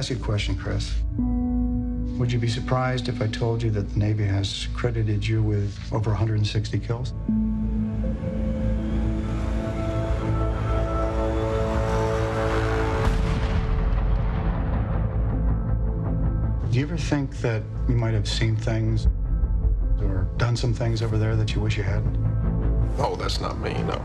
ask you a question, Chris. Would you be surprised if I told you that the Navy has credited you with over 160 kills? Do you ever think that you might have seen things or done some things over there that you wish you hadn't? Oh, that's not me, no.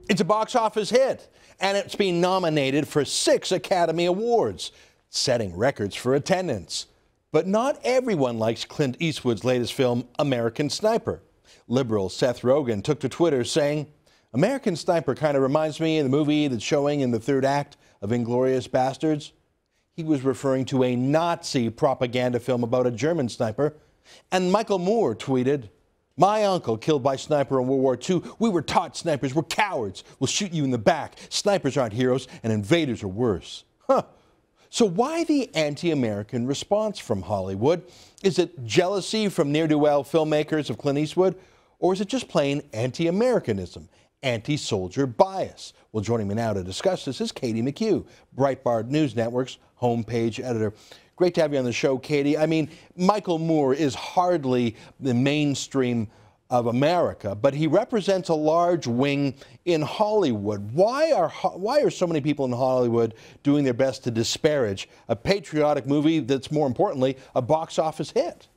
It's a box office hit, and it's been nominated for 6 Academy Awards, setting records for attendance. But not everyone likes Clint Eastwood's latest film, American Sniper. Liberal Seth Rogen took to Twitter saying, "American Sniper kind of reminds me of the movie that's showing in the third act of Inglourious Basterds." He was referring to a Nazi propaganda film about a German sniper. And Michael Moore tweeted, "My uncle killed by sniper in World War II. We were taught snipers were cowards. We'll shoot you in the back. Snipers aren't heroes, and invaders are worse." Huh. So why the anti-American response from Hollywood? Is it jealousy from ne'er-do-well filmmakers of Clint Eastwood? Or is it just plain anti-Americanism, anti-soldier bias? Well, joining me now to discuss this is Katie McHugh, Breitbart News Network's homepage editor. Great to have you on the show, Katie. I mean, Michael Moore is hardly the mainstream of America, but he represents a large wing in Hollywood. Why are so many people in Hollywood doing their best to disparage a patriotic movie that's, more importantly, a box office hit?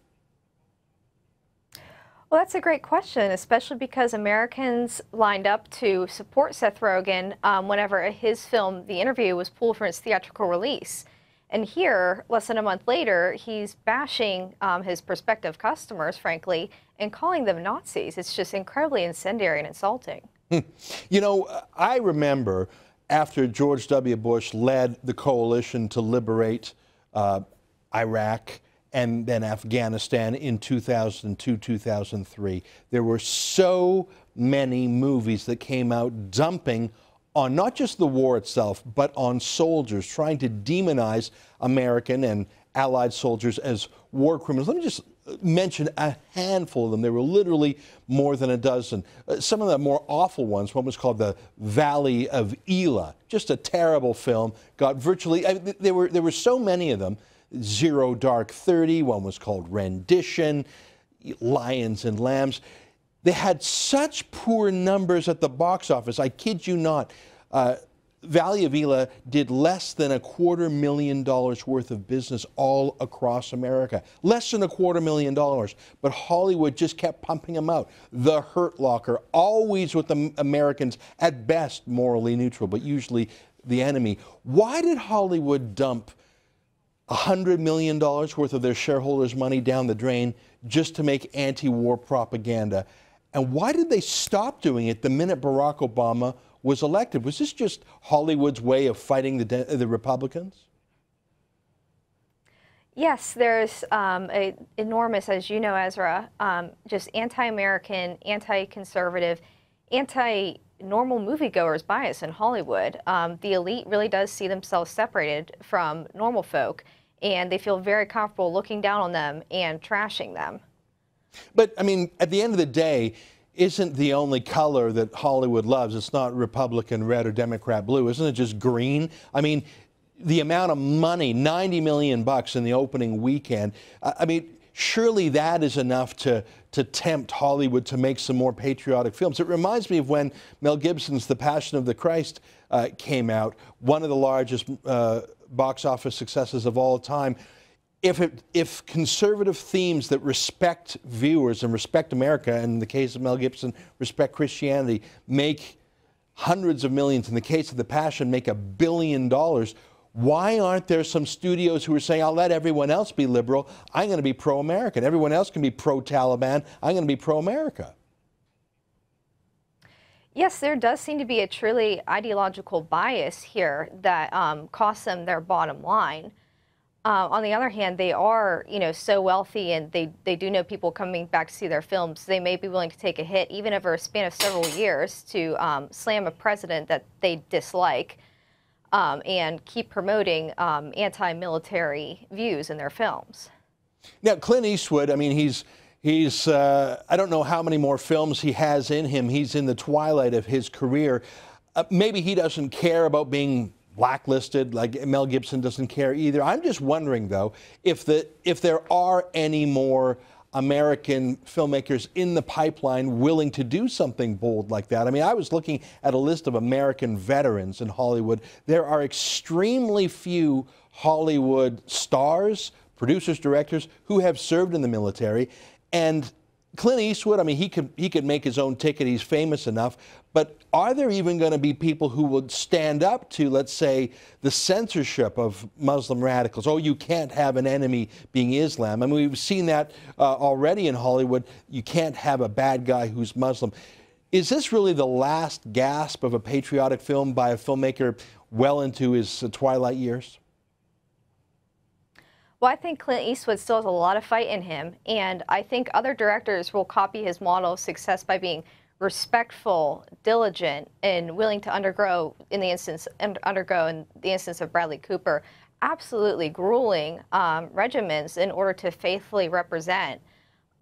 Well, that's a great question, especially because Americans lined up to support Seth Rogen whenever his film, The Interview, was pulled from its theatrical release. And here, less than a month later, he's bashing his prospective customers, frankly, and calling them Nazis. It's just incredibly incendiary and insulting. You know, I remember after George W. Bush led the coalition to liberate Iraq and then Afghanistan in 2002, 2003, there were so many movies that came out dumping on not just the war itself, but on soldiers, trying to demonize American and Allied soldiers as war criminals. Let me just mention a handful of them. There were literally more than a dozen. Some of the more awful ones, one was called The Valley of Elah, just a terrible film, got virtually, there were so many of them. Zero Dark 30, one was called Rendition, Lions and Lambs. They had such poor numbers at the box office. I kid you not. Valley of Elah did less than $250,000 worth of business all across America. Less than $250,000. But Hollywood just kept pumping them out. The Hurt Locker, always with the Americans, at best morally neutral, but usually the enemy. Why did Hollywood dump $100 million worth of their shareholders' money down the drain just to make anti-war propaganda? And why did they stop doing it the minute Barack Obama was elected? Was this just Hollywood's way of fighting the Republicans? Yes, there's a enormous, as you know, Ezra, just anti-American, anti-conservative, anti-normal moviegoers bias in Hollywood. The elite really does see themselves separated from normal folk, and they feel very comfortable looking down on them and trashing them. But, I mean, at the end of the day, isn't the only color that Hollywood loves, it's not Republican red or Democrat blue, isn't it just green? I mean, the amount of money, $90 million in the opening weekend, I mean, surely that is enough to tempt Hollywood to make some more patriotic films. It reminds me of when Mel Gibson's The Passion of the Christ came out, one of the largest box office successes of all time. If conservative themes that respect viewers and respect America, and in the case of Mel Gibson, respect Christianity, make hundreds of millions, in the case of The Passion, make $1 billion, why aren't there some studios who are saying, I'll let everyone else be liberal, I'm going to be pro-American. Everyone else can be pro-Taliban, I'm going to be pro-America. Yes, there does seem to be a truly ideological bias here that costs them their bottom line. On the other hand, they are, so wealthy, and they do know people coming back to see their films. They may be willing to take a hit, even over a span of several years, to slam a president that they dislike and keep promoting anti-military views in their films. Now, Clint Eastwood, I mean, he's I don't know how many more films he has in him. He's in the twilight of his career. Maybe he doesn't care about being blacklisted. Like Mel Gibson doesn't care either. I'm just wondering, though, if there are any more American filmmakers in the pipeline willing to do something bold like that. I mean, I was looking at a list of American veterans in Hollywood. There are extremely few Hollywood stars, producers, directors who have served in the military. And Clint Eastwood, I mean, he could make his own ticket. He's famous enough. But are there even going to be people who would stand up to, let's say, the censorship of Muslim radicals? Oh, you can't have an enemy being Islam. I mean, we've seen that already in Hollywood. You can't have a bad guy who's Muslim. Is this really the last gasp of a patriotic film by a filmmaker well into his twilight years? Well, I think Clint Eastwood still has a lot of fight in him, and I think other directors will copy his model of success by being respectful, diligent, and willing to undergo in the instance of Bradley Cooper, absolutely grueling regimens in order to faithfully represent,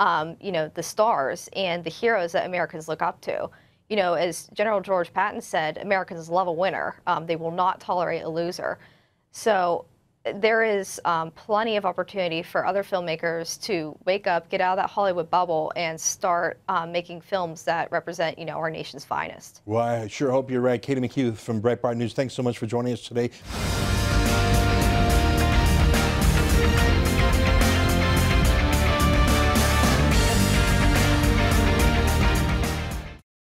the stars and the heroes that Americans look up to. You know, as General George Patton said, Americans love a winner. They will not tolerate a loser. So there is plenty of opportunity for other filmmakers to wake up, get out of that Hollywood bubble, and start making films that represent, our nation's finest. Well, I sure hope you're right. Katie McHugh from Breitbart News, thanks so much for joining us today.